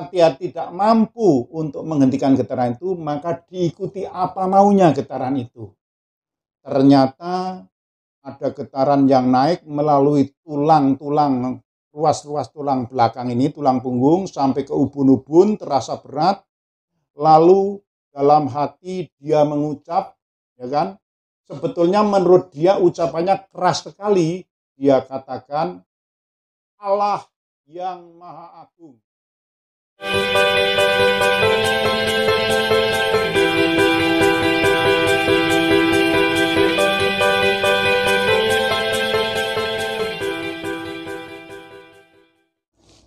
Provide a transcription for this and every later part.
dia tidak mampu untuk menghentikan getaran itu, maka diikuti apa maunya getaran itu. Ternyata ada getaran yang naik melalui tulang-tulang, ruas-ruas tulang belakang ini, tulang punggung, sampai ke ubun-ubun, terasa berat. Lalu dalam hati dia mengucap, ya kan? Sebetulnya menurut dia ucapannya keras sekali. Dia katakan, Allah yang Maha Agung.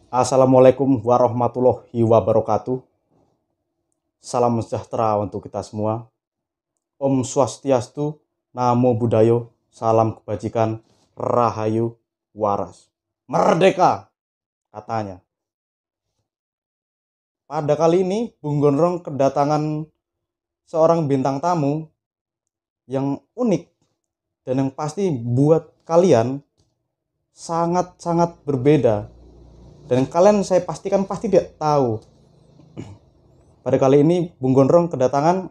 Assalamualaikum warahmatullahi wabarakatuh. Salam sejahtera untuk kita semua. Om Swastiastu, Namo Buddhaya, salam kebajikan, Rahayu, waras. Merdeka, katanya. Pada kali ini, Bung Gondrong kedatangan seorang bintang tamu yang unik dan yang pasti buat kalian sangat-sangat berbeda. Dan kalian saya pastikan pasti tidak tahu. Pada kali ini Bung Gondrong kedatangan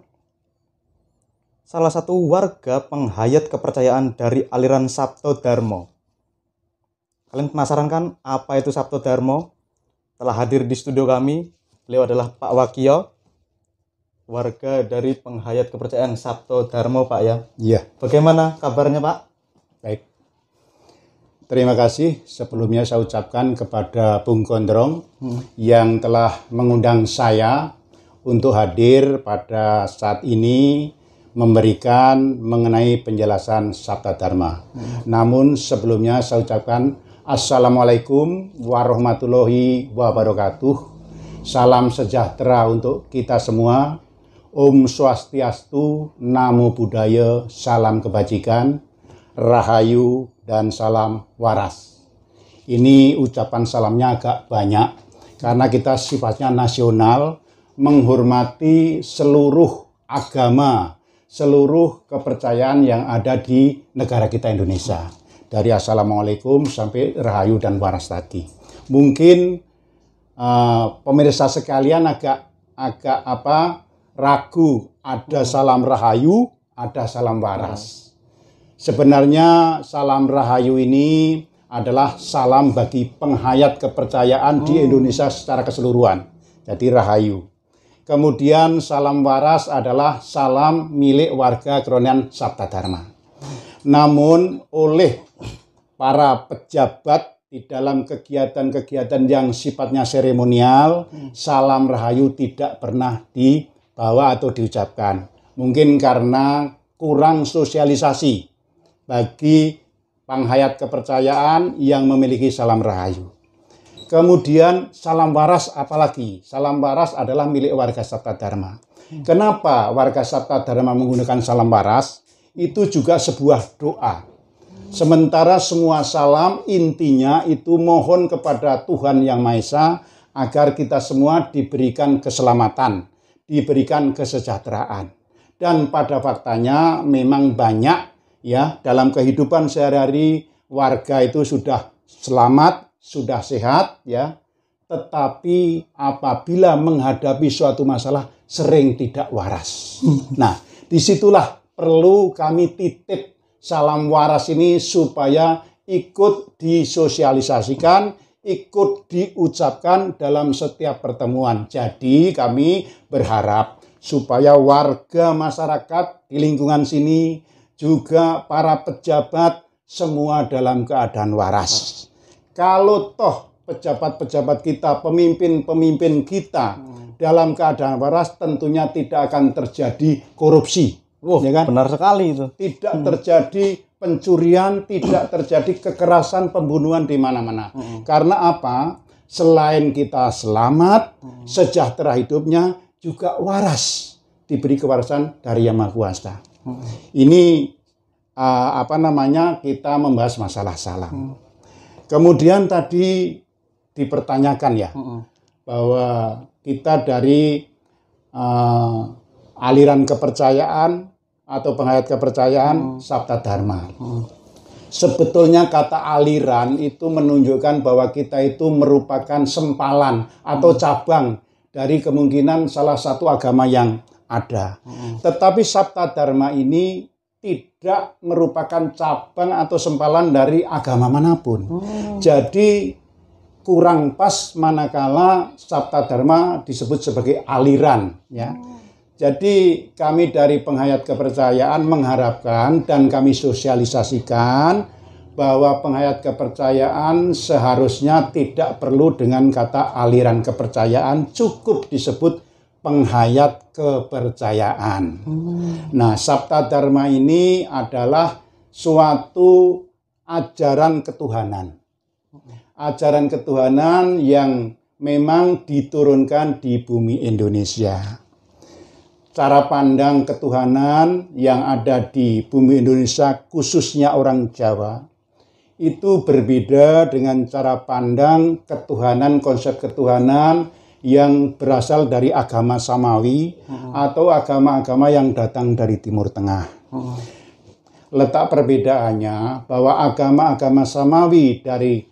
salah satu warga penghayat kepercayaan dari aliran Sabto Dharma. Kalian penasaran kan apa itu Sabto Dharma? Telah hadir di studio kami. Beliau adalah Pak Wakio, warga dari penghayat kepercayaan Sabto Dharma, Pak ya. Iya. Bagaimana kabarnya, Pak? Baik. Terima kasih sebelumnya saya ucapkan kepada Bung Gondrong yang telah mengundang saya untuk hadir pada saat ini memberikan mengenai penjelasan Sabta Dharma. Namun sebelumnya saya ucapkan Assalamualaikum warahmatullahi wabarakatuh. Salam sejahtera untuk kita semua. Om Swastiastu, Namo Buddhaya, salam kebajikan, Rahayu, dan salam waras. Ini ucapan salamnya agak banyak karena kita sifatnya nasional, menghormati seluruh agama, seluruh kepercayaan yang ada di negara kita Indonesia. Dari Assalamualaikum sampai Rahayu dan waras tadi. Mungkin pemirsa sekalian agak ragu, ada salam Rahayu, ada salam waras. Sebenarnya salam Rahayu ini adalah salam bagi penghayat kepercayaan di Indonesia secara keseluruhan. Jadi Rahayu. Kemudian salam waras adalah salam milik warga Keronian Sabta Dharma. Namun oleh para pejabat di dalam kegiatan-kegiatan yang sifatnya seremonial, salam Rahayu tidak pernah dibawa atau diucapkan. Mungkin karena kurang sosialisasi bagi penghayat kepercayaan yang memiliki salam Rahayu. Kemudian salam waras apalagi? Salam waras adalah milik warga Sabta Dharma. Kenapa warga Sabta Dharma menggunakan salam waras? Itu juga sebuah doa. Sementara semua salam intinya itu mohon kepada Tuhan Yang Maha Esa agar kita semua diberikan keselamatan, diberikan kesejahteraan. Dan pada faktanya memang banyak ya, dalam kehidupan sehari-hari warga itu sudah selamat, sudah sehat ya. Tetapi apabila menghadapi suatu masalah sering tidak waras. Nah, disitulah perlu kami titip salam waras ini supaya ikut disosialisasikan, ikut diucapkan dalam setiap pertemuan. Jadi kami berharap supaya warga masyarakat di lingkungan sini juga para pejabat semua dalam keadaan waras. Kalau toh pejabat-pejabat kita, pemimpin-pemimpin kita dalam keadaan waras, tentunya tidak akan terjadi korupsi. Ya kan? Benar sekali itu. Tidak terjadi pencurian, tidak terjadi kekerasan, pembunuhan di mana-mana. Karena apa? Selain kita selamat, sejahtera hidupnya, juga waras, diberi kewarasan dari Yang Maha Kuasa. Ini kita membahas masalah salam. Kemudian tadi dipertanyakan ya bahwa kita dari aliran kepercayaan atau penghayat kepercayaan Sabta Dharma. Sebetulnya kata aliran itu menunjukkan bahwa kita itu merupakan sempalan atau cabang dari kemungkinan salah satu agama yang ada. Tetapi Sabta Dharma ini tidak merupakan cabang atau sempalan dari agama manapun. Jadi kurang pas manakala Sabta Dharma disebut sebagai aliran, ya. Jadi kami dari Penghayat Kepercayaan mengharapkan dan kami sosialisasikan bahwa penghayat kepercayaan seharusnya tidak perlu dengan kata aliran kepercayaan, cukup disebut penghayat kepercayaan. Nah, Sabta Dharma ini adalah suatu ajaran ketuhanan. Ajaran ketuhanan yang memang diturunkan di bumi Indonesia. Cara pandang ketuhanan yang ada di bumi Indonesia, khususnya orang Jawa, itu berbeda dengan cara pandang ketuhanan, konsep ketuhanan yang berasal dari agama Samawi atau agama-agama yang datang dari Timur Tengah. Letak perbedaannya bahwa agama-agama Samawi dari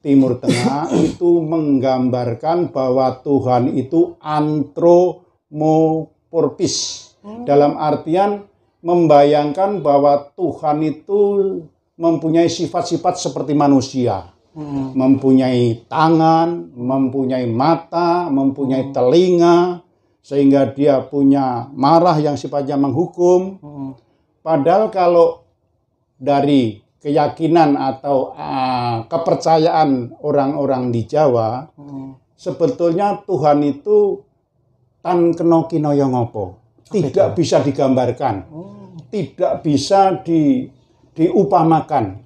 Timur Tengah itu menggambarkan bahwa Tuhan itu anthropomorphis, dalam artian membayangkan bahwa Tuhan itu mempunyai sifat-sifat seperti manusia, mempunyai tangan, mempunyai mata, mempunyai telinga, sehingga dia punya marah yang sifatnya menghukum. Padahal kalau dari keyakinan atau kepercayaan orang-orang di Jawa, sebetulnya Tuhan itu tan kena kinaya ngopo, tidak bisa digambarkan, tidak bisa diupamakan,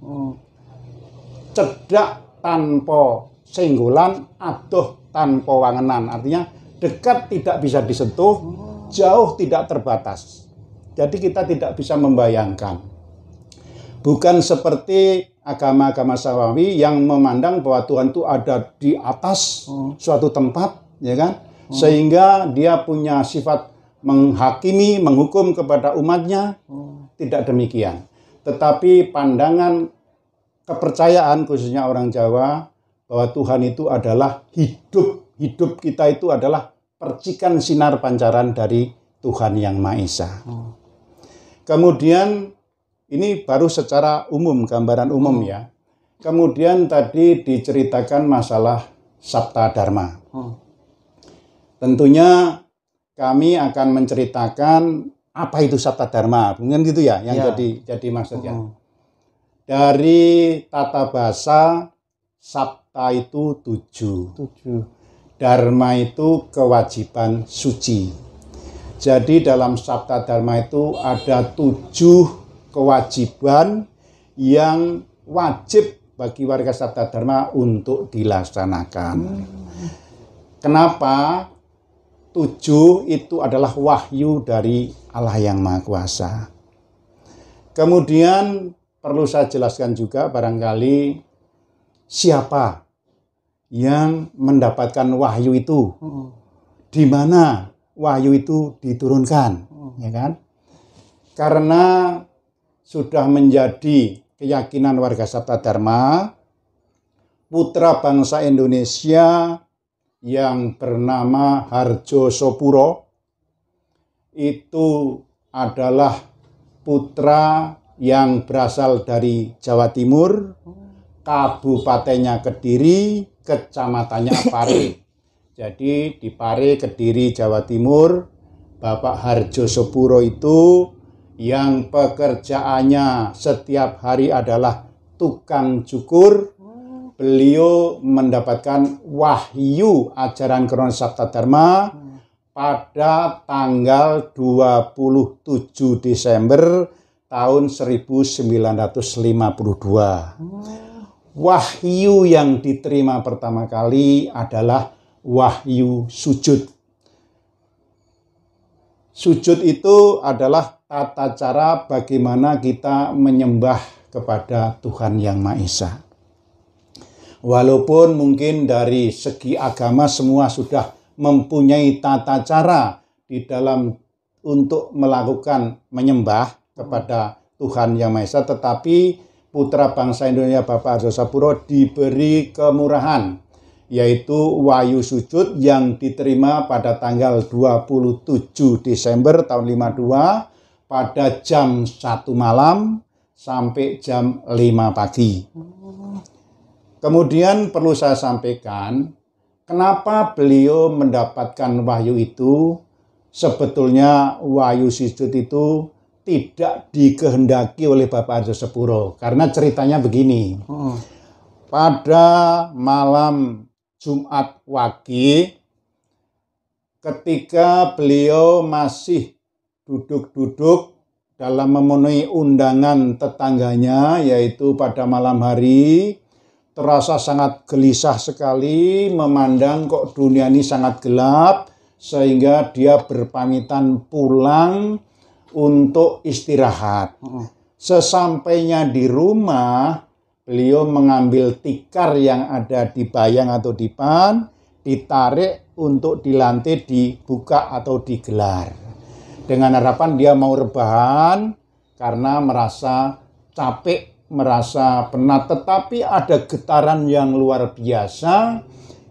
cedak tanpa senggolan, adoh tanpa wangenan. Artinya dekat tidak bisa disentuh, jauh tidak terbatas. Jadi kita tidak bisa membayangkan. Bukan seperti agama-agama Samawi yang memandang bahwa Tuhan itu ada di atas suatu tempat, ya kan? Sehingga dia punya sifat menghakimi, menghukum kepada umatnya. Tidak demikian. Tetapi pandangan kepercayaan khususnya orang Jawa bahwa Tuhan itu adalah hidup. Hidup kita itu adalah percikan sinar pancaran dari Tuhan Yang Maha Esa. Kemudian ini baru secara umum, gambaran umum ya. Kemudian tadi diceritakan masalah Sabta Dharma. Tentunya kami akan menceritakan apa itu Sabta Dharma, mungkin gitu ya, yang jadi maksudnya. Dari tata bahasa, Sabta itu 7. Dharma itu kewajiban suci. Jadi dalam Sabta Dharma itu ada 7 kewajiban yang wajib bagi warga Sabta Dharma untuk dilaksanakan. Kenapa? 7 itu adalah wahyu dari Allah yang Maha Kuasa. Kemudian perlu saya jelaskan juga barangkali siapa yang mendapatkan wahyu itu, di mana wahyu itu diturunkan, ya kan? Karena sudah menjadi keyakinan warga Sabta Dharma, putra bangsa Indonesia yang bernama Harjosopuro itu adalah putra yang berasal dari Jawa Timur, kabupatennya Kediri, kecamatannya Pare. Jadi di Pare, Kediri, Jawa Timur, Bapak Harjosopuro itu yang pekerjaannya setiap hari adalah tukang cukur. Beliau mendapatkan wahyu ajaran Krona Sabta Dharma pada tanggal 27 Desember tahun 1952. Wahyu yang diterima pertama kali adalah wahyu sujud. Sujud itu adalah tata cara bagaimana kita menyembah kepada Tuhan Yang Maha Esa. Walaupun mungkin dari segi agama semua sudah mempunyai tata cara di dalam untuk melakukan menyembah kepada Tuhan Yang Maha Esa, tetapi putra bangsa Indonesia Bapak Harjo Sapuro diberi kemurahan, yaitu wahyu sujud yang diterima pada tanggal 27 Desember tahun 52 pada jam 1 malam sampai jam 5 pagi. Kemudian perlu saya sampaikan, kenapa beliau mendapatkan wahyu itu? Sebetulnya wahyu sujud itu tidak dikehendaki oleh Bapak Harjo Sapuro. Karena ceritanya begini. Pada malam Jumat Wage, ketika beliau masih duduk-duduk dalam memenuhi undangan tetangganya, yaitu pada malam hari, terasa sangat gelisah sekali, memandang kok dunia ini sangat gelap, sehingga dia berpamitan pulang untuk istirahat. Sesampainya di rumah, beliau mengambil tikar yang ada di bayang atau dipan, ditarik untuk di lantai dibuka atau digelar. Dengan harapan dia mau rebahan karena merasa capek, merasa penat, tetapi ada getaran yang luar biasa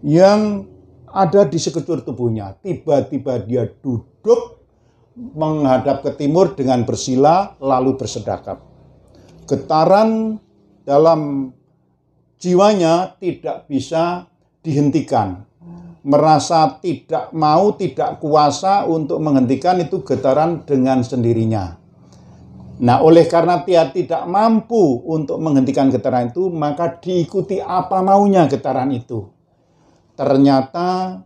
yang ada di sekujur tubuhnya. Tiba-tiba dia duduk menghadap ke timur dengan bersila lalu bersedekap. Getaran dalam jiwanya tidak bisa dihentikan. Merasa tidak mau, tidak kuasa untuk menghentikan itu getaran dengan sendirinya. Nah, oleh karena dia tidak mampu untuk menghentikan getaran itu, maka diikuti apa maunya getaran itu. Ternyata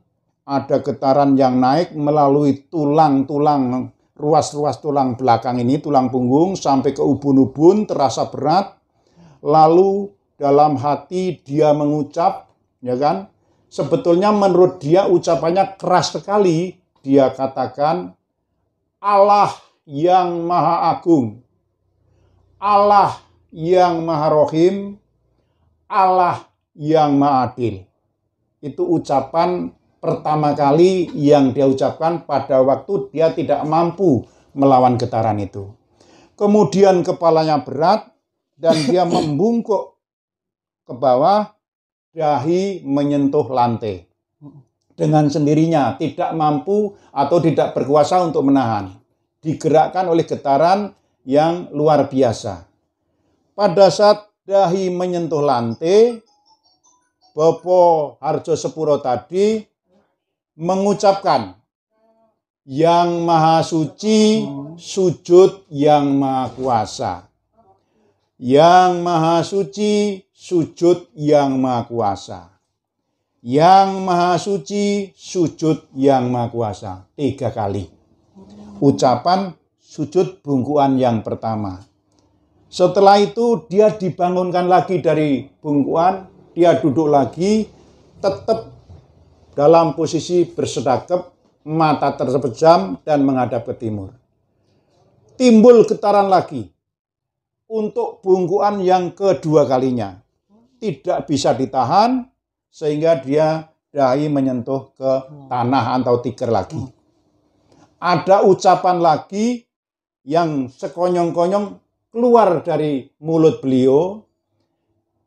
ada getaran yang naik melalui tulang-tulang, ruas-ruas tulang belakang ini, tulang punggung, sampai ke ubun-ubun, terasa berat. Lalu dalam hati dia mengucap, ya kan? Sebetulnya menurut dia ucapannya keras sekali. Dia katakan, Allah yang Maha Agung, Allah yang Maha Rohim, Allah yang Maha Adil. Itu ucapan pertama kali yang dia ucapkan pada waktu dia tidak mampu melawan getaran itu. Kemudian kepalanya berat dan dia membungkuk ke bawah, dahi menyentuh lantai. Dengan sendirinya, tidak mampu atau tidak berkuasa untuk menahan. Digerakkan oleh getaran yang luar biasa. Pada saat dahi menyentuh lantai, Bapak Harjo Sapuro tadi mengucapkan, Yang Maha Suci, sujud Yang Maha Kuasa. Yang Maha Suci, sujud Yang Maha Kuasa. Yang Maha Suci, sujud Yang Maha Kuasa. 3 kali. Ucapan sujud bungkuan yang pertama. Setelah itu dia dibangunkan lagi dari bungkuan, dia duduk lagi, tetap dalam posisi bersedekap, mata terpejam dan menghadap ke timur. Timbul getaran lagi untuk bungkuan yang kedua kalinya. Tidak bisa ditahan sehingga dia dahi menyentuh ke tanah atau tikar lagi. Ada ucapan lagi yang sekonyong-konyong keluar dari mulut beliau.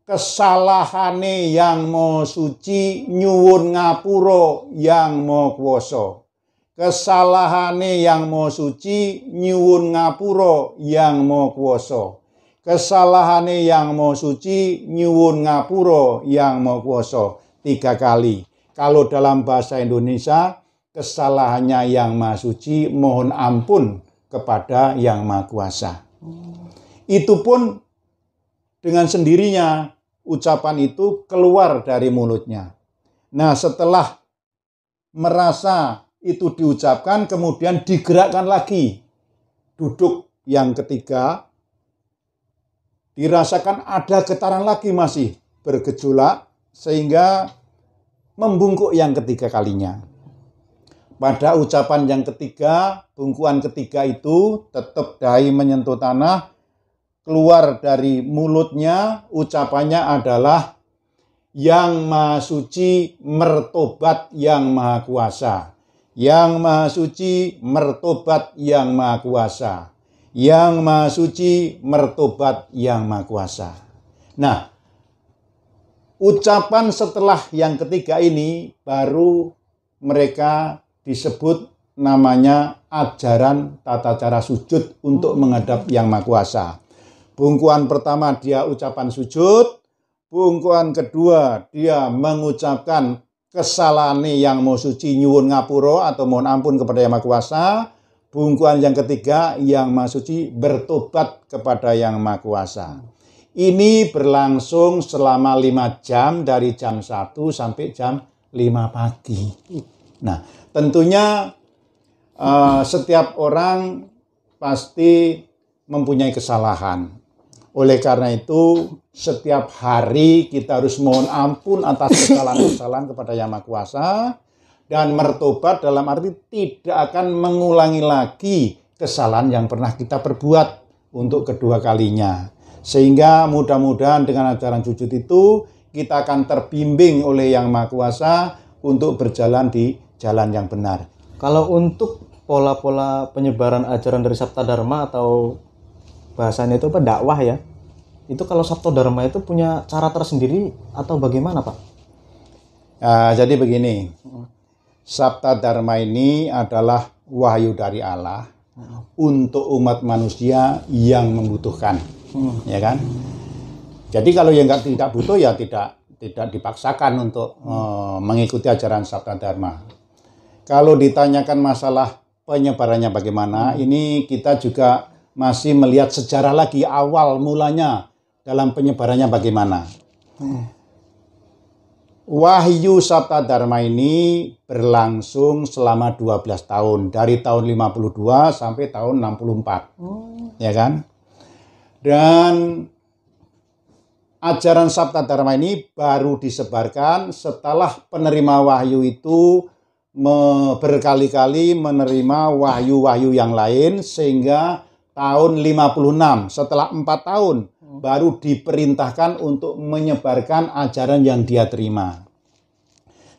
Kesalahane Yang Maha Suci, nyuwun ngapura Yang Maha Kuwasa. Kesalahane Yang Maha Suci, nyuwun ngapura Yang Maha Kuwasa. Kesalahane Yang Maha Suci, nyuwun ngapura Yang Maha Kuwasa. 3 kali. Kalau dalam bahasa Indonesia, kesalahannya Yang Maha Suci, mohon ampun kepada Yang Maha Kuasa. Itu pun dengan sendirinya ucapan itu keluar dari mulutnya. Nah, setelah merasa itu diucapkan, kemudian digerakkan lagi. Duduk yang ketiga, dirasakan ada getaran lagi masih bergejolak, sehingga membungkuk yang ketiga kalinya. Pada ucapan yang ketiga, bungkuan ketiga itu tetap dahi menyentuh tanah, keluar dari mulutnya ucapannya adalah Yang Maha Suci, mertobat Yang Maha Kuasa. Yang Maha Suci, mertobat Yang Maha Kuasa. Yang Maha Suci, mertobat Yang Maha Kuasa. Nah, ucapan setelah yang ketiga ini baru mereka disebut namanya ajaran tata cara sujud untuk menghadap Yang Maha Kuasa. Bungkuan pertama dia ucapan sujud, bungkuan kedua dia mengucapkan kesalahan Yang Maha Suci nyuwun ngapura atau mohon ampun kepada Yang Maha Kuasa. Bungkuan yang ketiga Yang Maha Suci bertobat kepada Yang Maha Kuasa. Ini berlangsung selama 5 jam dari jam 1 sampai jam 5 pagi. Nah, tentunya setiap orang pasti mempunyai kesalahan. Oleh karena itu, setiap hari kita harus mohon ampun atas kesalahan-kesalahan kepada Yang Maha Kuasa dan mertobat dalam arti tidak akan mengulangi lagi kesalahan yang pernah kita perbuat untuk kedua kalinya. Sehingga mudah-mudahan dengan ajaran sujud itu kita akan terbimbing oleh Yang Maha Kuasa untuk berjalan di jalan yang benar. Kalau untuk pola-pola penyebaran ajaran dari Sabta Dharma atau bahasanya itu apa, dakwah ya, itu kalau Sabta Dharma itu punya cara tersendiri atau bagaimana, Pak? Jadi begini, Sabta Dharma ini adalah wahyu dari Allah untuk umat manusia yang membutuhkan, ya kan? Jadi kalau yang tidak butuh ya tidak dipaksakan untuk mengikuti ajaran Sabta Dharma. Kalau ditanyakan masalah penyebarannya bagaimana, ini kita juga masih melihat sejarah lagi awal mulanya dalam penyebarannya bagaimana. Wahyu Sabta Dharma ini berlangsung selama 12 tahun, dari tahun 52 sampai tahun 64. Ya kan? Dan ajaran Sabta Dharma ini baru disebarkan setelah penerima wahyu itu berkali-kali menerima wahyu-wahyu yang lain, sehingga tahun 56 setelah 4 tahun baru diperintahkan untuk menyebarkan ajaran yang dia terima.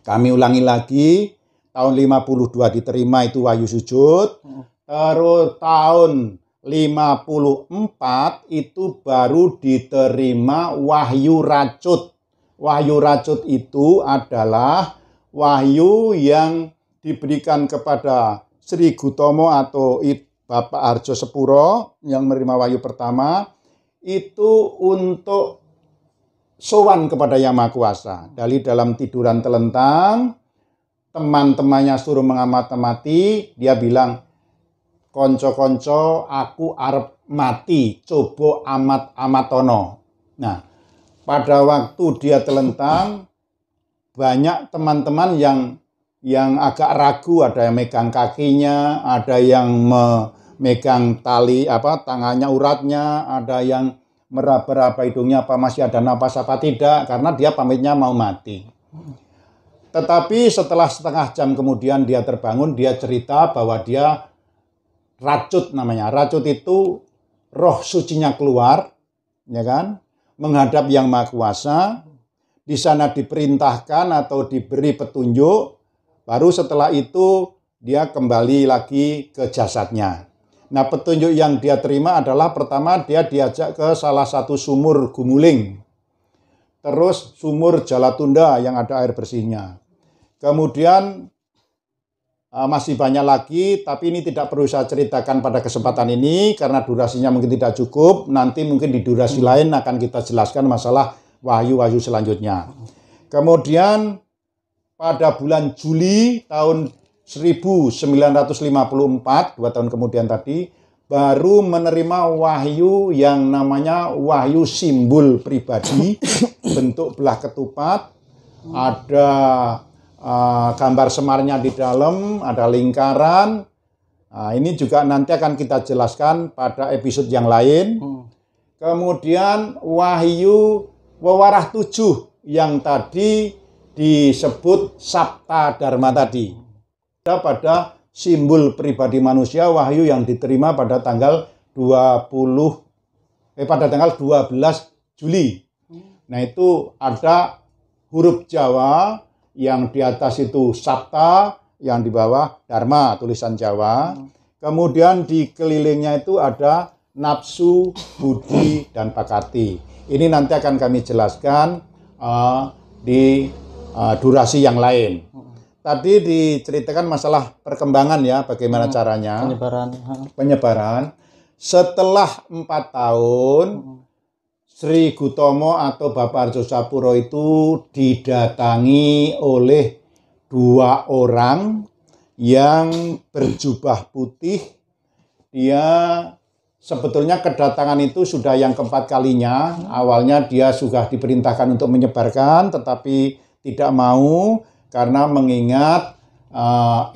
Kami ulangi lagi, tahun 52 diterima itu wahyu sujud, terus tahun 54 itu baru diterima wahyu racut. Wahyu racut itu adalah wahyu yang diberikan kepada Sri Gutomo atau Bapak Arjo Sepuro yang menerima wahyu pertama itu untuk sowan kepada Yang Maha Kuasa. Dari dalam tiduran telentang, teman-temannya suruh mengamati, dia bilang, konco-konco aku arep mati, coba amat-amatono. Nah, pada waktu dia telentang, banyak teman-teman yang agak ragu, ada yang megang kakinya, ada yang megang tali tangannya uratnya, ada yang meraba-raba hidungnya apa masih ada napas apa tidak, karena dia pamitnya mau mati. Tetapi setelah setengah jam kemudian dia terbangun, dia cerita bahwa dia racut namanya. Racut itu roh sucinya keluar, ya kan, menghadap Yang Maha Kuasa. Di sana diperintahkan atau diberi petunjuk, baru setelah itu dia kembali lagi ke jasadnya. Nah, petunjuk yang dia terima adalah pertama dia diajak ke salah satu sumur Gumuling, terus sumur Jalatunda yang ada air bersihnya. Kemudian masih banyak lagi, tapi ini tidak perlu saya ceritakan pada kesempatan ini karena durasinya mungkin tidak cukup. Nanti mungkin di durasi lain akan kita jelaskan masalah wahyu-wahyu selanjutnya. Kemudian pada bulan Juli tahun 1954, 2 tahun kemudian tadi, baru menerima wahyu yang namanya wahyu simbol pribadi, bentuk belah ketupat, ada gambar Semarnya di dalam, ada lingkaran. Nah, ini juga nanti akan kita jelaskan pada episode yang lain. Kemudian wahyu wewarah 7 yang tadi disebut Sabta Dharma tadi. Pada simbol pribadi manusia, wahyu yang diterima pada tanggal 12 Juli. Nah, itu ada huruf Jawa, yang di atas itu Sabta, yang di bawah Dharma, tulisan Jawa. Kemudian di kelilingnya itu ada nafsu, budi, dan pakati. Ini nanti akan kami jelaskan di durasi yang lain. Tadi diceritakan masalah perkembangan ya, bagaimana caranya. Penyebaran. Setelah 4 tahun, Sri Gutomo atau Bapak Arjo Sapuro itu didatangi oleh 2 orang yang berjubah putih. Dia sebetulnya kedatangan itu sudah yang keempat kalinya. Awalnya dia sudah diperintahkan untuk menyebarkan, tetapi tidak mau karena mengingat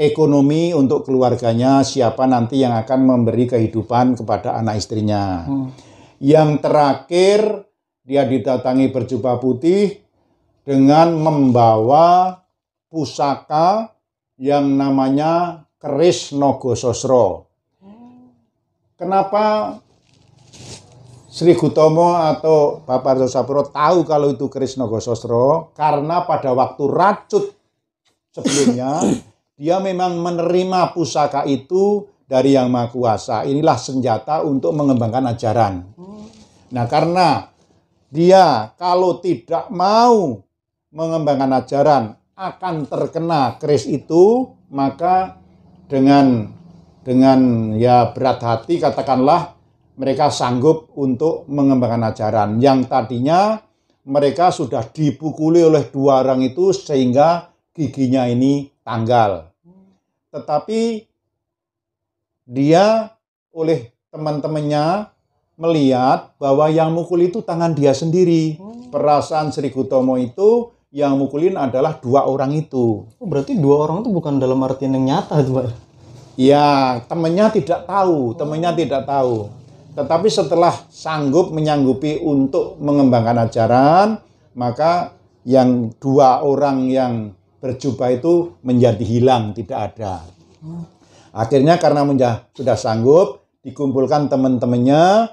ekonomi untuk keluarganya, siapa nanti yang akan memberi kehidupan kepada anak istrinya. Yang terakhir, dia didatangi berjubah putih dengan membawa pusaka yang namanya keris Nogososro. Kenapa Sri Gutomo atau Bapak Arjo Sapuro tahu kalau itu keris Nogososro? Karena pada waktu racut sebelumnya, dia memang menerima pusaka itu dari Yang Maha Kuasa. Inilah senjata untuk mengembangkan ajaran. Nah, karena dia kalau tidak mau mengembangkan ajaran akan terkena keris itu, maka dengan ya berat hati katakanlah mereka sanggup untuk mengembangkan ajaran yang tadinya mereka sudah dipukuli oleh 2 orang itu sehingga giginya ini tanggal. Tetapi dia oleh teman-temannya melihat bahwa yang mukul itu tangan dia sendiri. Perasaan Sri Gutomo itu yang mukulin adalah 2 orang itu. Berarti 2 orang itu bukan dalam artian yang nyata itu, Pak? Ya, temannya tidak tahu. Tetapi setelah menyanggupi untuk mengembangkan ajaran, maka yang 2 orang yang berjubah itu menjadi hilang, tidak ada. Akhirnya karena sudah sanggup, dikumpulkan teman-temannya,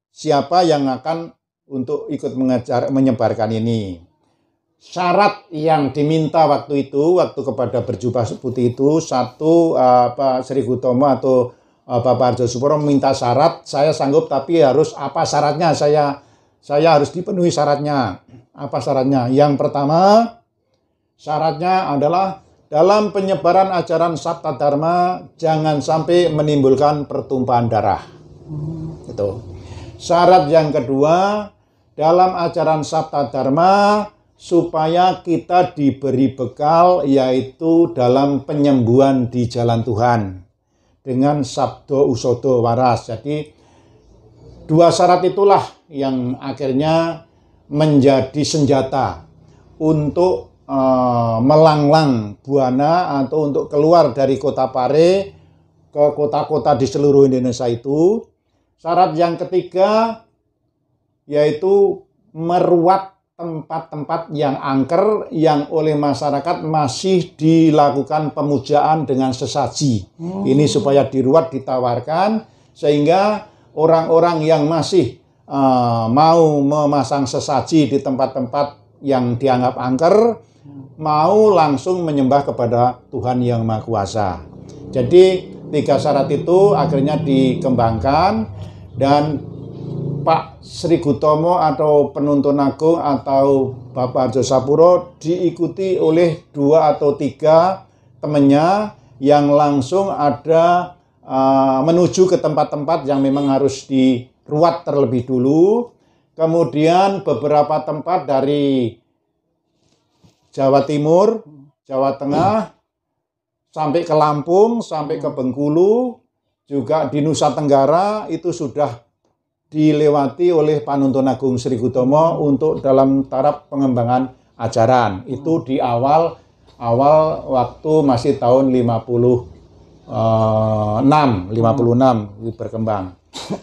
siapa yang akan untuk ikut menyebarkan ini. Syarat yang diminta waktu kepada berjubah putih itu, Sri Gutomo atau Bapak Arjo Sapuro meminta syarat, saya sanggup tapi harus apa syaratnya, saya harus dipenuhi syaratnya. Apa syaratnya? Yang pertama, syaratnya adalah dalam penyebaran ajaran Sabta Dharma jangan sampai menimbulkan pertumpahan darah. Itu. Syarat yang kedua, dalam ajaran Sabta Dharma supaya kita diberi bekal yaitu dalam penyembuhan di jalan Tuhan dengan sabdo usodo waras. Jadi 2 syarat itulah yang akhirnya menjadi senjata untuk melanglang buana atau untuk keluar dari kota Pare ke kota-kota di seluruh Indonesia itu. Syarat yang ketiga yaitu meruat tempat-tempat yang angker yang oleh masyarakat masih dilakukan pemujaan dengan sesaji. Ini supaya diruat, ditawarkan sehingga orang-orang yang masih mau memasang sesaji di tempat-tempat yang dianggap angker mau langsung menyembah kepada Tuhan Yang Maha Kuasa. Jadi 3 syarat itu akhirnya dikembangkan dan Pak Sri Gutomo atau penuntun agung atau Bapak Arjo Sapuro diikuti oleh 2 atau 3 temannya yang langsung ada menuju ke tempat-tempat yang memang harus diruat terlebih dulu. Kemudian beberapa tempat dari Jawa Timur, Jawa Tengah, sampai ke Lampung, sampai ke Bengkulu, juga di Nusa Tenggara itu sudah dilewati oleh Panuntun Agung Sri Gutomo untuk dalam taraf pengembangan ajaran. Itu di awal waktu masih tahun 56 itu berkembang.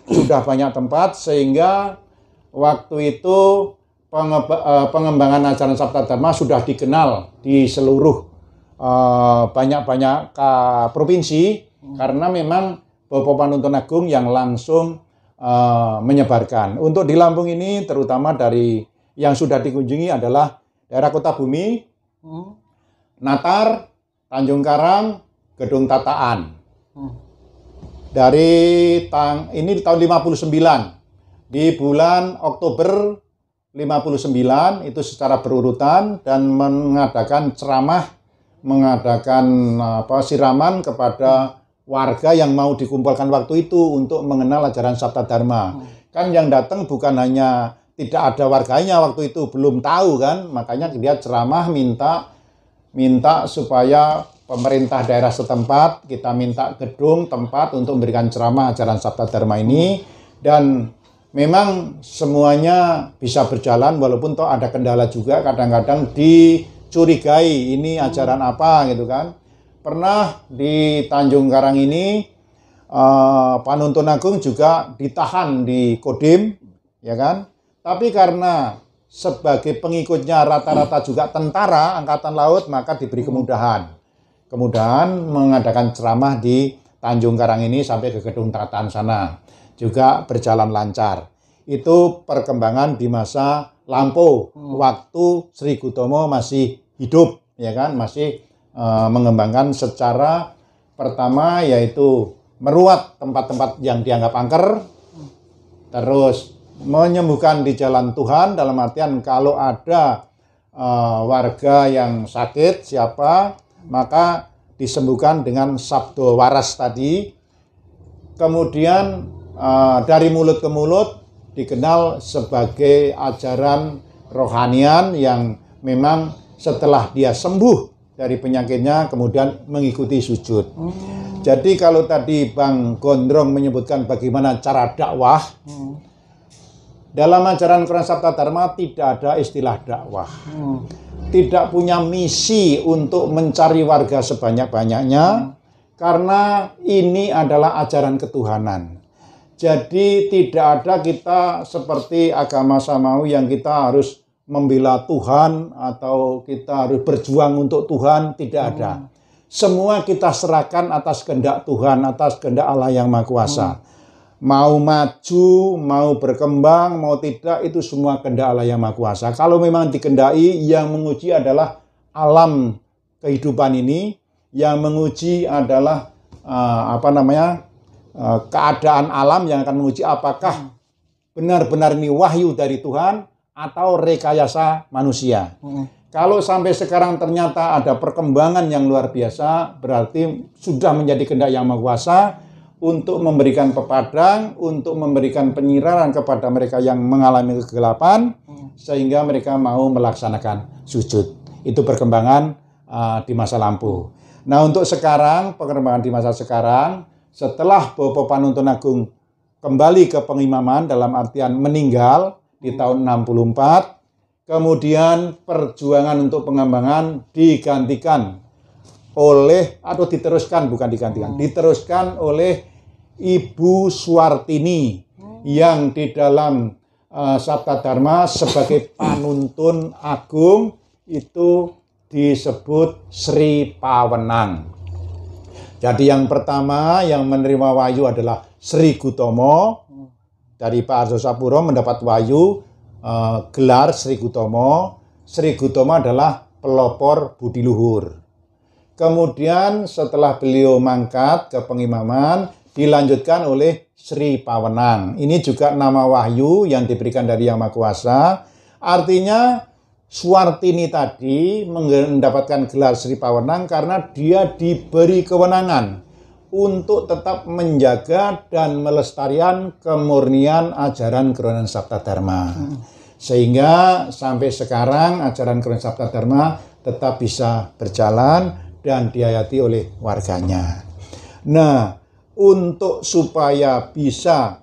Sudah banyak tempat sehingga waktu itu pengembangan ajaran Sabta Dharma sudah dikenal di seluruh banyak-banyak provinsi karena memang Bapak Panuntun Agung yang langsung menyebarkan. Untuk di Lampung ini terutama dari yang sudah dikunjungi adalah daerah Kota Bumi, Natar, Tanjung Karang, Gedung Tataan. dari ini di tahun 59. Di bulan Oktober 59 itu secara berurutan dan mengadakan ceramah, mengadakan siraman kepada warga yang mau dikumpulkan waktu itu untuk mengenal ajaran Sabta Dharma. Kan yang datang bukan hanya tidak ada warganya waktu itu, belum tahu kan, makanya dia ceramah minta supaya pemerintah daerah setempat, kita minta gedung tempat untuk memberikan ceramah ajaran Sabta Dharma ini, dan memang semuanya bisa berjalan walaupun toh ada kendala juga, kadang-kadang dicurigai ini ajaran apa gitu kan. Pernah di Tanjung Karang ini Panuntun Agung juga ditahan di Kodim, ya kan? Tapi karena sebagai pengikutnya rata-rata juga tentara angkatan laut, maka diberi kemudahan mengadakan ceramah di Tanjung Karang ini sampai ke Gedung Tatan sana. Juga berjalan lancar. Itu perkembangan di masa lampau, waktu Sri Gotomo masih hidup, ya kan, masih mengembangkan secara pertama yaitu meruat tempat-tempat yang dianggap angker, terus menyembuhkan di jalan Tuhan, dalam artian kalau ada warga yang sakit siapa, maka disembuhkan dengan sabdo waras tadi. Kemudian dari mulut ke mulut dikenal sebagai ajaran rohanian yang memang setelah dia sembuh dari penyakitnya kemudian mengikuti sujud. Jadi kalau tadi Bang Gondrong menyebutkan bagaimana cara dakwah, dalam ajaran Quran Sabta Dharma tidak ada istilah dakwah. Tidak punya misi untuk mencari warga sebanyak-banyaknya, karena ini adalah ajaran ketuhanan. Jadi tidak ada kita seperti agama Samawi yang kita harus membela Tuhan atau kita harus berjuang untuk Tuhan, tidak ada. Semua kita serahkan atas kehendak Tuhan, atas kehendak Allah yang Maha Kuasa. Mau maju, mau berkembang, mau tidak, itu semua kehendak Allah yang Maha Kuasa. Kalau memang dikehendaki, yang menguji adalah alam kehidupan ini, yang menguji adalah keadaan alam yang akan menguji apakah benar-benar ini wahyu dari Tuhan atau rekayasa manusia. Kalau sampai sekarang ternyata ada perkembangan yang luar biasa, berarti sudah menjadi kehendak yang Maha Kuasa untuk memberikan pepadang, untuk memberikan penyiraran kepada mereka yang mengalami kegelapan, sehingga mereka mau melaksanakan sujud. Itu perkembangan di masa lampau. Nah, untuk sekarang, perkembangan di masa sekarang, setelah Bapak Panuntun Agung kembali ke pengimaman dalam artian meninggal di tahun 64, kemudian perjuangan untuk pengembangan digantikan oleh, atau diteruskan, bukan digantikan, diteruskan oleh Ibu Suwartini yang di dalam Sabta Dharma sebagai Panuntun Agung itu disebut Sri Pawenang. Jadi yang pertama yang menerima wahyu adalah Sri Gotomo. Dari Pak Arjo Sapuro mendapat wahyu gelar Sri Gotomo. Sri Gotomo adalah pelopor budi luhur. Kemudian setelah beliau mangkat ke pengimaman, dilanjutkan oleh Sri Pawenang. Ini juga nama wahyu yang diberikan dari Yang Maha Kuasa. Artinya Suwartini tadi mendapatkan gelar Sri Pawenang karena dia diberi kewenangan untuk tetap menjaga dan melestarikan kemurnian ajaran Kerohanian Sabta Dharma. Sehingga sampai sekarang ajaran Kerohanian Sabta Dharma tetap bisa berjalan dan dihayati oleh warganya. Nah, untuk supaya bisa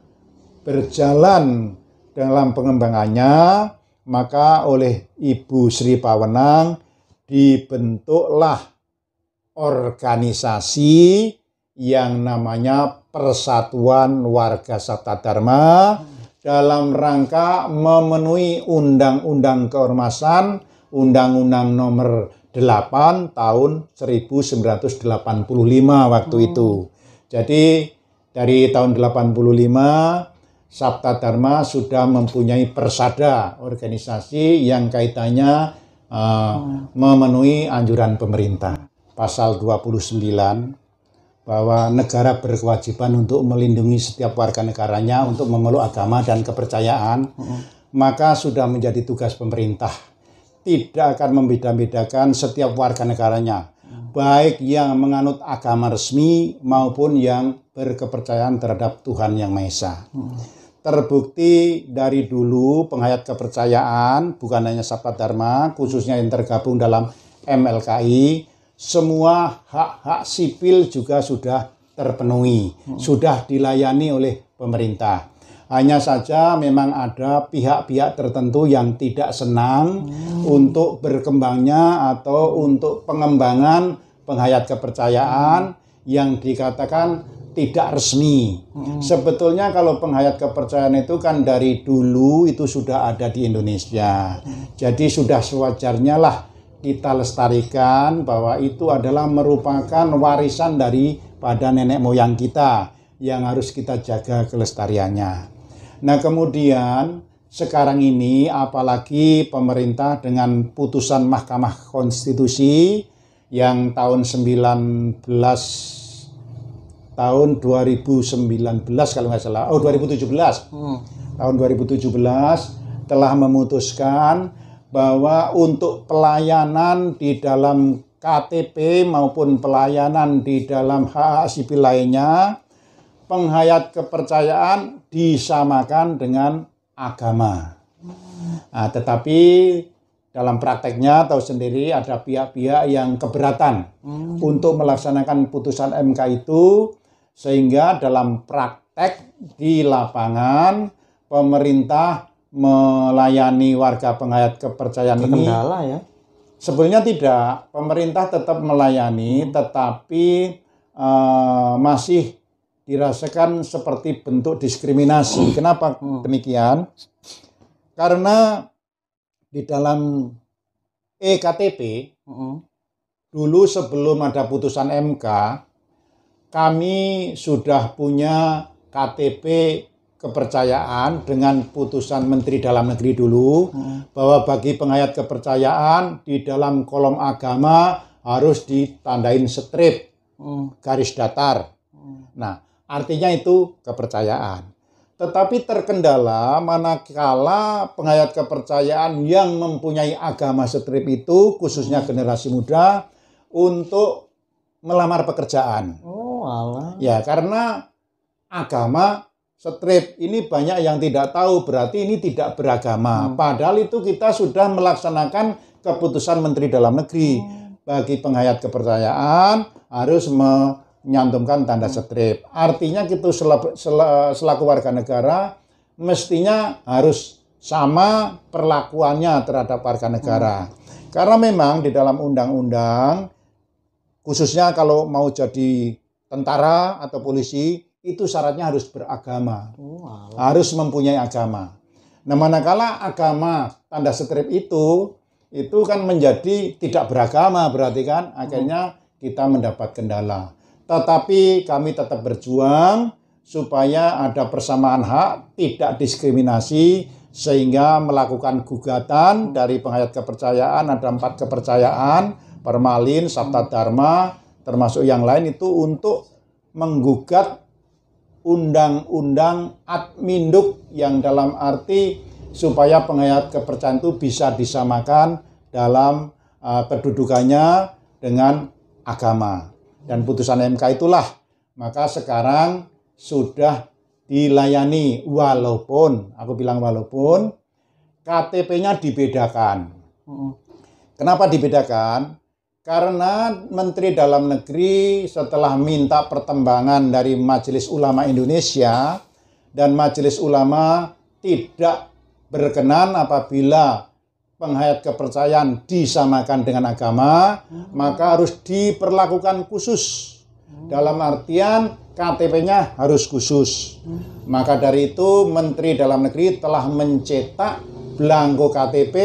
berjalan dalam pengembangannya, maka oleh Ibu Sri Pawenang dibentuklah organisasi yang namanya Persatuan Warga Sabta Dharma dalam rangka memenuhi Undang-Undang Keormasan, Undang-Undang Nomor 8 tahun 1985 waktu itu. Jadi dari tahun 85 Sabta Dharma sudah mempunyai persada, organisasi yang kaitannya memenuhi anjuran pemerintah. Pasal 29 bahwa negara berkewajiban untuk melindungi setiap warga negaranya untuk memeluk agama dan kepercayaan, maka sudah menjadi tugas pemerintah. Tidak akan membeda-bedakan setiap warga negaranya, baik yang menganut agama resmi maupun yang berkepercayaan terhadap Tuhan Yang Maha Esa. Terbukti dari dulu penghayat kepercayaan, bukan hanya Sabta Dharma, khususnya yang tergabung dalam MLKI, semua hak-hak sipil juga sudah terpenuhi, sudah dilayani oleh pemerintah. Hanya saja memang ada pihak-pihak tertentu yang tidak senang untuk berkembangnya atau untuk pengembangan penghayat kepercayaan yang dikatakan tidak resmi. Sebetulnya kalau penghayat kepercayaan itu kan dari dulu itu sudah ada di Indonesia. Jadi sudah sewajarnya lah kita lestarikan bahwa itu adalah merupakan warisan daripada nenek moyang kita yang harus kita jaga kelestariannya. Nah kemudian sekarang ini apalagi pemerintah dengan putusan Mahkamah Konstitusi yang tahun 2019 kalau nggak salah, 2017. Tahun 2017 telah memutuskan bahwa untuk pelayanan di dalam KTP maupun pelayanan di dalam hak sipil lainnya, penghayat kepercayaan disamakan dengan agama. Nah, tetapi dalam prakteknya tahu sendiri ada pihak-pihak yang keberatan untuk melaksanakan putusan MK itu, sehingga dalam praktek di lapangan pemerintah melayani warga penghayat kepercayaan ini. Kendala ya? Sebenarnya tidak, pemerintah tetap melayani, tetapi masih dirasakan seperti bentuk diskriminasi. Kenapa demikian? Karena di dalam EKTP dulu sebelum ada putusan MK, kami sudah punya KTP kepercayaan dengan putusan Menteri Dalam Negeri dulu, bahwa bagi penghayat kepercayaan di dalam kolom agama harus ditandain strip, garis datar. Nah, artinya itu kepercayaan. Tetapi terkendala manakala penghayat kepercayaan yang mempunyai agama strip itu, khususnya generasi muda, untuk melamar pekerjaan. Oh, alah. Ya, karena agama strip ini banyak yang tidak tahu, berarti ini tidak beragama. Padahal itu kita sudah melaksanakan keputusan Menteri Dalam Negeri. Bagi penghayat kepercayaan harus menyantumkan tanda strip. Artinya kita selaku warga negara mestinya harus sama perlakuannya terhadap warga negara. Karena memang di dalam undang-undang, khususnya kalau mau jadi tentara atau polisi, itu syaratnya harus beragama, harus mempunyai agama. Nah, manakala agama tanda strip itu kan menjadi tidak beragama, berarti kan akhirnya kita mendapat kendala. Tetapi kami tetap berjuang supaya ada persamaan hak, tidak diskriminasi, sehingga melakukan gugatan dari penghayat kepercayaan, ada 4 kepercayaan, Permalin, Sabta Dharma, termasuk yang lain itu untuk menggugat undang-undang Adminduk yang dalam arti supaya penghayat kepercayaan itu bisa disamakan dalam kedudukannya dengan agama. Dan putusan MK itulah maka sekarang sudah dilayani, walaupun, aku bilang walaupun, KTP-nya dibedakan. Kenapa dibedakan? Karena Menteri Dalam Negeri setelah minta pertimbangan dari Majelis Ulama Indonesia, dan Majelis Ulama tidak berkenan apabila penghayat kepercayaan disamakan dengan agama, maka harus diperlakukan khusus. Dalam artian KTP-nya harus khusus. Maka dari itu Menteri Dalam Negeri telah mencetak belangko KTP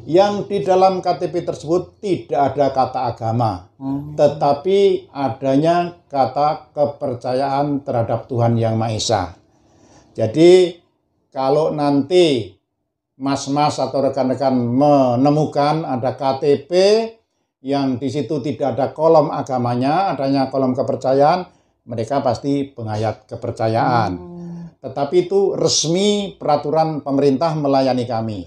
yang di dalam KTP tersebut tidak ada kata agama, tetapi adanya kata kepercayaan terhadap Tuhan Yang Maha Esa. Jadi kalau nanti mas-mas atau rekan-rekan menemukan ada KTP yang di situ tidak ada kolom agamanya, adanya kolom kepercayaan, mereka pasti penghayat kepercayaan. Tetapi itu resmi peraturan pemerintah melayani kami.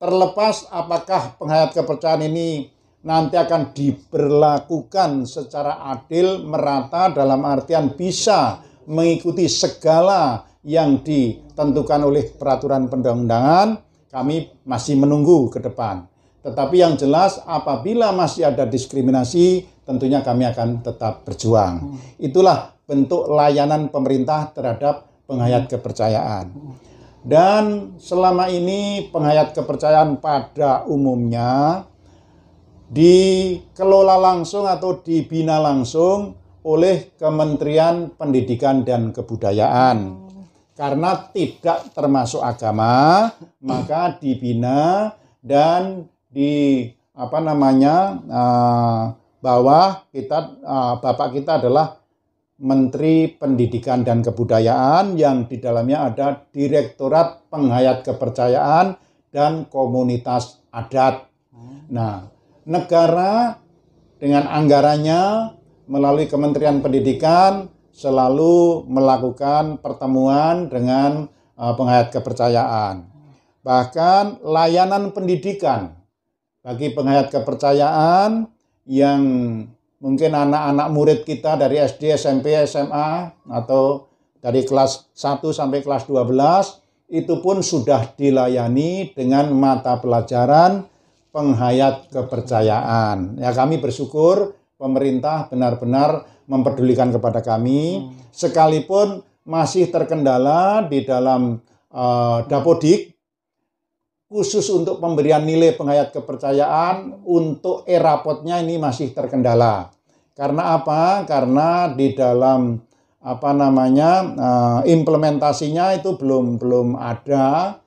Terlepas apakah penghayat kepercayaan ini nanti akan diberlakukan secara adil, merata, dalam artian bisa mengikuti segala yang ditentukan oleh peraturan perundang-undangan, kami masih menunggu ke depan. Tetapi yang jelas apabila masih ada diskriminasi, tentunya kami akan tetap berjuang. Itulah bentuk layanan pemerintah terhadap penghayat kepercayaan. Dan selama ini penghayat kepercayaan pada umumnya dikelola langsung atau dibina langsung oleh Kementerian Pendidikan dan Kebudayaan. Karena tidak termasuk agama, maka dibina dan di bawah kita, Bapak kita adalah Menteri Pendidikan dan Kebudayaan yang di dalamnya ada Direktorat Penghayat Kepercayaan dan Komunitas Adat. Nah, negara dengan anggarannya melalui Kementerian Pendidikan selalu melakukan pertemuan dengan penghayat kepercayaan. Bahkan layanan pendidikan bagi penghayat kepercayaan yang mungkin anak-anak murid kita dari SD, SMP, SMA atau dari kelas 1 sampai kelas 12 itu pun sudah dilayani dengan mata pelajaran penghayat kepercayaan. Ya, kami bersyukur pemerintah benar-benar mempedulikan kepada kami, sekalipun masih terkendala di dalam Dapodik khusus untuk pemberian nilai penghayat kepercayaan untuk e-rapotnya ini masih terkendala. Karena apa? Karena di dalam implementasinya itu belum ada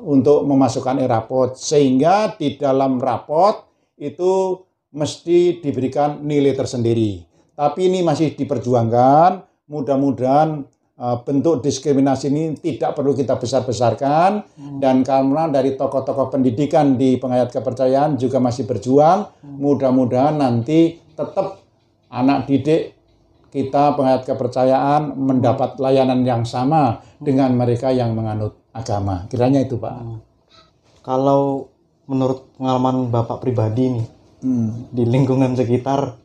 untuk memasukkan e-rapot, sehingga di dalam rapot itu mesti diberikan nilai tersendiri. Tapi ini masih diperjuangkan, mudah-mudahan bentuk diskriminasi ini tidak perlu kita besar-besarkan, dan karena dari tokoh-tokoh pendidikan di penghayat kepercayaan juga masih berjuang, mudah-mudahan nanti tetap anak didik kita penghayat kepercayaan mendapat layanan yang sama dengan mereka yang menganut agama. Kiranya itu, Pak. Kalau menurut pengalaman Bapak pribadi nih, di lingkungan sekitar,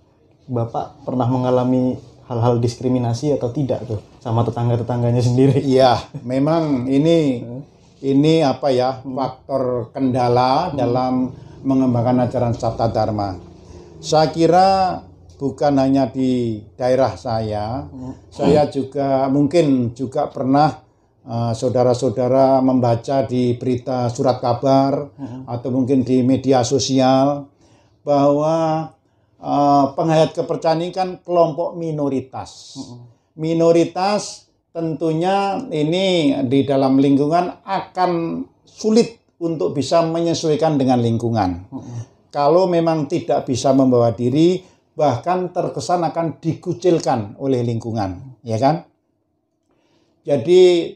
Bapak pernah mengalami hal-hal diskriminasi atau tidak tuh sama tetangga-tetangganya sendiri? Iya, memang ini faktor kendala dalam mengembangkan ajaran Sabta Dharma. Saya kira bukan hanya di daerah saya juga mungkin juga pernah saudara-saudara membaca di berita surat kabar atau mungkin di media sosial bahwa penghayat kepercayaan ini kan kelompok minoritas. Minoritas tentunya ini di dalam lingkungan akan sulit untuk bisa menyesuaikan dengan lingkungan. Kalau memang tidak bisa membawa diri, bahkan terkesan akan dikucilkan oleh lingkungan, ya kan? Jadi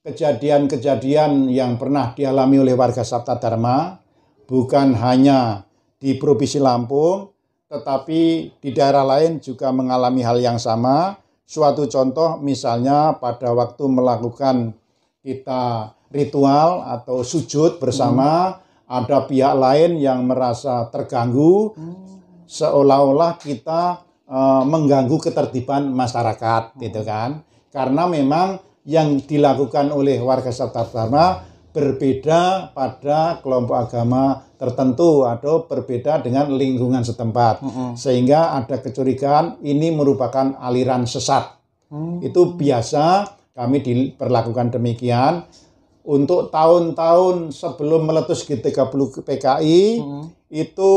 kejadian-kejadian yang pernah dialami oleh warga Sabta Dharma bukan hanya di Provinsi Lampung, tetapi di daerah lain juga mengalami hal yang sama. Suatu contoh misalnya pada waktu melakukan kita ritual atau sujud bersama, ada pihak lain yang merasa terganggu, seolah-olah kita mengganggu ketertiban masyarakat, gitu kan? Karena memang yang dilakukan oleh warga Sabta Dharma berbeda pada kelompok agama tertentu atau berbeda dengan lingkungan setempat, sehingga ada kecurigaan ini merupakan aliran sesat. Itu biasa kami diperlakukan demikian. Untuk tahun-tahun sebelum meletus G30 PKI itu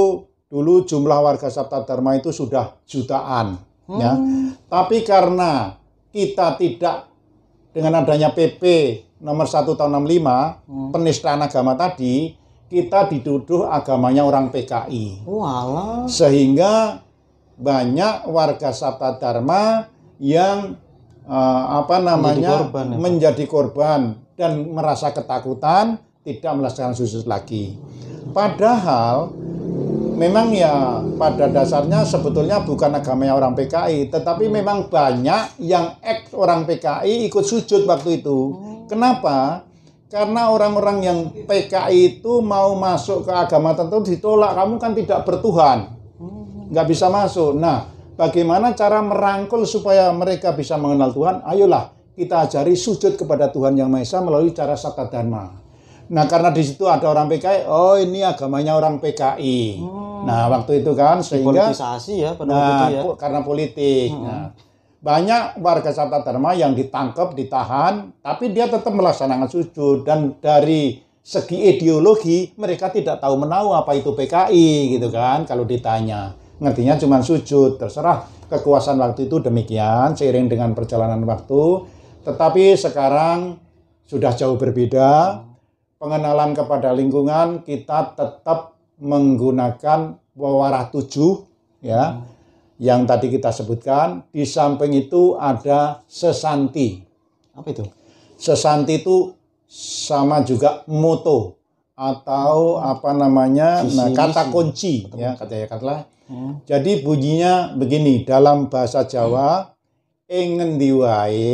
dulu jumlah warga Sabta Dharma itu sudah jutaan, ya. Tapi karena kita tidak, dengan adanya PP nomor 1 tahun 65 penistaan agama tadi, kita dituduh agamanya orang PKI. Walah. Sehingga banyak warga Sabta Dharma yang menjadi korban dan merasa ketakutan, tidak melaksanakan sujud lagi. Padahal memang ya pada dasarnya sebetulnya bukan agamanya orang PKI, tetapi memang banyak yang orang PKI ikut sujud waktu itu. Kenapa? Karena orang-orang yang PKI itu mau masuk ke agama tertentu ditolak, kamu kan tidak bertuhan, nggak bisa masuk. Nah, bagaimana cara merangkul supaya mereka bisa mengenal Tuhan? Ayolah kita ajari sujud kepada Tuhan Yang Maha Esa melalui cara Sabta Dharma. Nah, karena di situ ada orang PKI, oh ini agamanya orang PKI. Nah, waktu itu kan sehingga politisasi ya pada nah, waktu itu ya. karena politik. Nah, banyak warga Sabta Dharma yang ditangkap, ditahan, tapi dia tetap melaksanakan sujud. Dan dari segi ideologi mereka tidak tahu menahu apa itu PKI gitu kan. Kalau ditanya, ngertinya cuma sujud. Terserah kekuasaan waktu itu demikian seiring dengan perjalanan waktu. Tetapi sekarang sudah jauh berbeda. Pengenalan kepada lingkungan kita tetap menggunakan Wawarah 7 ya. Yang tadi kita sebutkan. Di samping itu ada sesanti. Apa itu? Sesanti itu sama juga moto atau apa namanya kata kunci ya, katakanlah. Jadi bunyinya begini dalam bahasa Jawa, ing ngendi wae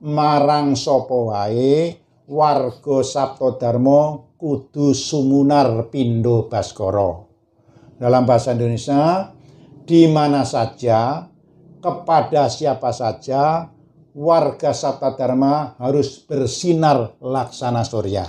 marang sapa wae warga Sabta Dharma kudu sumunar pindho baskara. Dalam bahasa Indonesia, di mana saja, kepada siapa saja, warga Sabta Dharma harus bersinar laksana surya.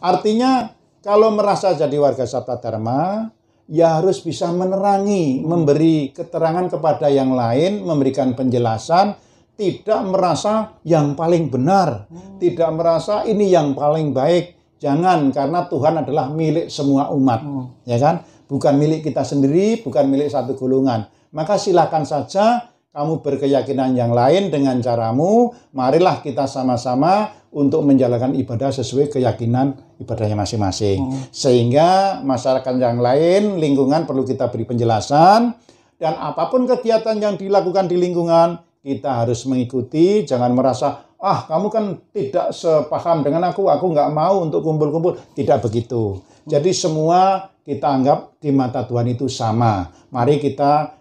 Artinya, kalau merasa jadi warga Sabta Dharma, ya harus bisa menerangi, memberi keterangan kepada yang lain, memberikan penjelasan, tidak merasa yang paling benar, tidak merasa ini yang paling baik. Jangan, karena Tuhan adalah milik semua umat, ya kan? Bukan milik kita sendiri, bukan milik satu golongan. Maka silakan saja kamu berkeyakinan yang lain dengan caramu. Marilah kita sama-sama untuk menjalankan ibadah sesuai keyakinan ibadahnya masing-masing. Sehingga masyarakat yang lain, lingkungan perlu kita beri penjelasan. Dan apapun kegiatan yang dilakukan di lingkungan, kita harus mengikuti. Jangan merasa, kamu kan tidak sepaham dengan aku nggak mau untuk kumpul-kumpul. Tidak begitu. Jadi semua kita anggap di mata Tuhan itu sama. Mari kita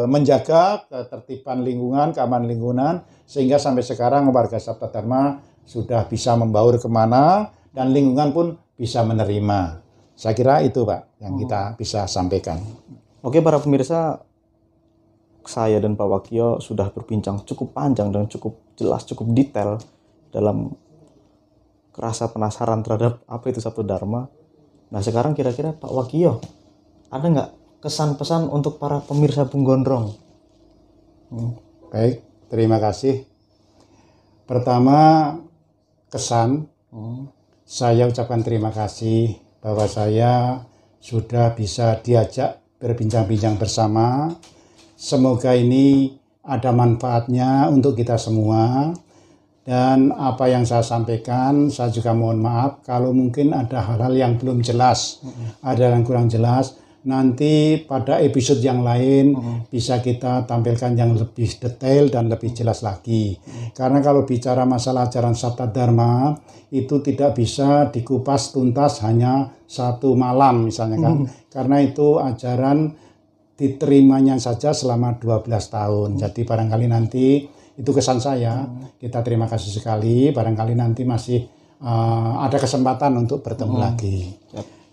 menjaga ketertiban lingkungan, keamanan lingkungan, sehingga sampai sekarang warga Sabta Dharma sudah bisa membaur kemana, dan lingkungan pun bisa menerima. Saya kira itu Pak yang kita bisa sampaikan. Oke para pemirsa, saya dan Pak Wakio sudah berbincang cukup panjang dan cukup jelas, cukup detail dalam rasa penasaran terhadap apa itu Sabta Dharma. Nah sekarang kira-kira Pak Wakio, ada nggak kesan-pesan untuk para pemirsa Bung Gondrong? Baik, terima kasih. Pertama, kesan. Saya ucapkan terima kasih bahwa saya sudah bisa diajak berbincang-bincang bersama. Semoga ini ada manfaatnya untuk kita semua. Dan apa yang saya sampaikan, saya juga mohon maaf kalau mungkin ada hal-hal yang belum jelas, ada yang kurang jelas. Nanti pada episode yang lain bisa kita tampilkan yang lebih detail dan lebih jelas lagi. Karena kalau bicara masalah ajaran Sabta Dharma itu tidak bisa dikupas tuntas hanya satu malam misalnya kan. Karena itu ajaran diterimanya saja selama 12 tahun. Jadi barangkali nanti itu kesan saya. Kita terima kasih sekali. Barangkali nanti masih ada kesempatan untuk bertemu lagi.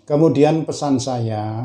Kemudian pesan saya,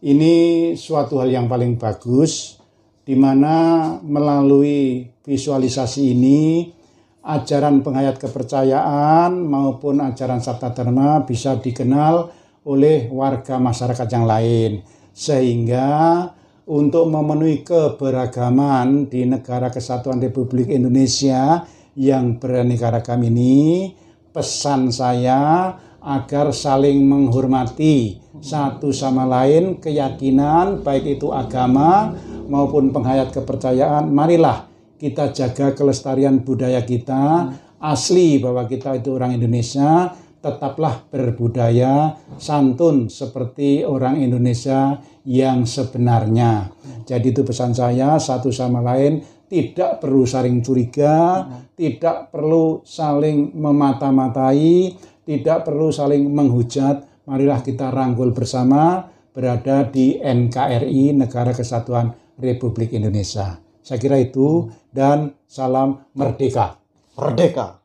ini suatu hal yang paling bagus, di mana melalui visualisasi ini, ajaran penghayat kepercayaan maupun ajaran Sabta Dharma bisa dikenal oleh warga masyarakat yang lain. Sehingga untuk memenuhi keberagaman di Negara Kesatuan Republik Indonesia yang beraneka ragam ini, pesan saya agar saling menghormati satu sama lain, keyakinan baik itu agama maupun penghayat kepercayaan. Marilah kita jaga kelestarian budaya kita, asli bahwa kita itu orang Indonesia, tetaplah berbudaya santun seperti orang Indonesia yang sebenarnya. Jadi itu pesan saya, satu sama lain tidak perlu saling curiga, tidak perlu saling memata-matai, tidak perlu saling menghujat. Marilah kita rangkul bersama, berada di NKRI, Negara Kesatuan Republik Indonesia. Saya kira itu, dan salam merdeka. Merdeka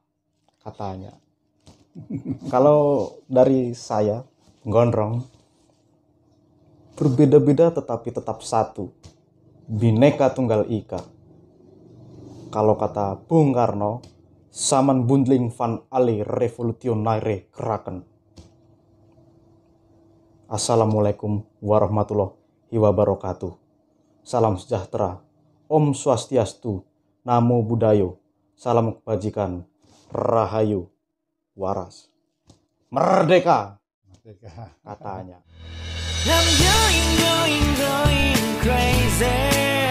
katanya. Kalau dari saya, Gondrong, berbeda-beda tetapi tetap satu. Bhinneka Tunggal Ika. Kalau kata Bung Karno, Saman Bundling van alle revolutionaire kraken. Assalamualaikum warahmatullahi wabarakatuh. Salam sejahtera. Om Swastiastu. Namo Buddhayo. Salam kebajikan. Rahayu. Waras. Merdeka. Merdeka. Katanya. I'm going crazy.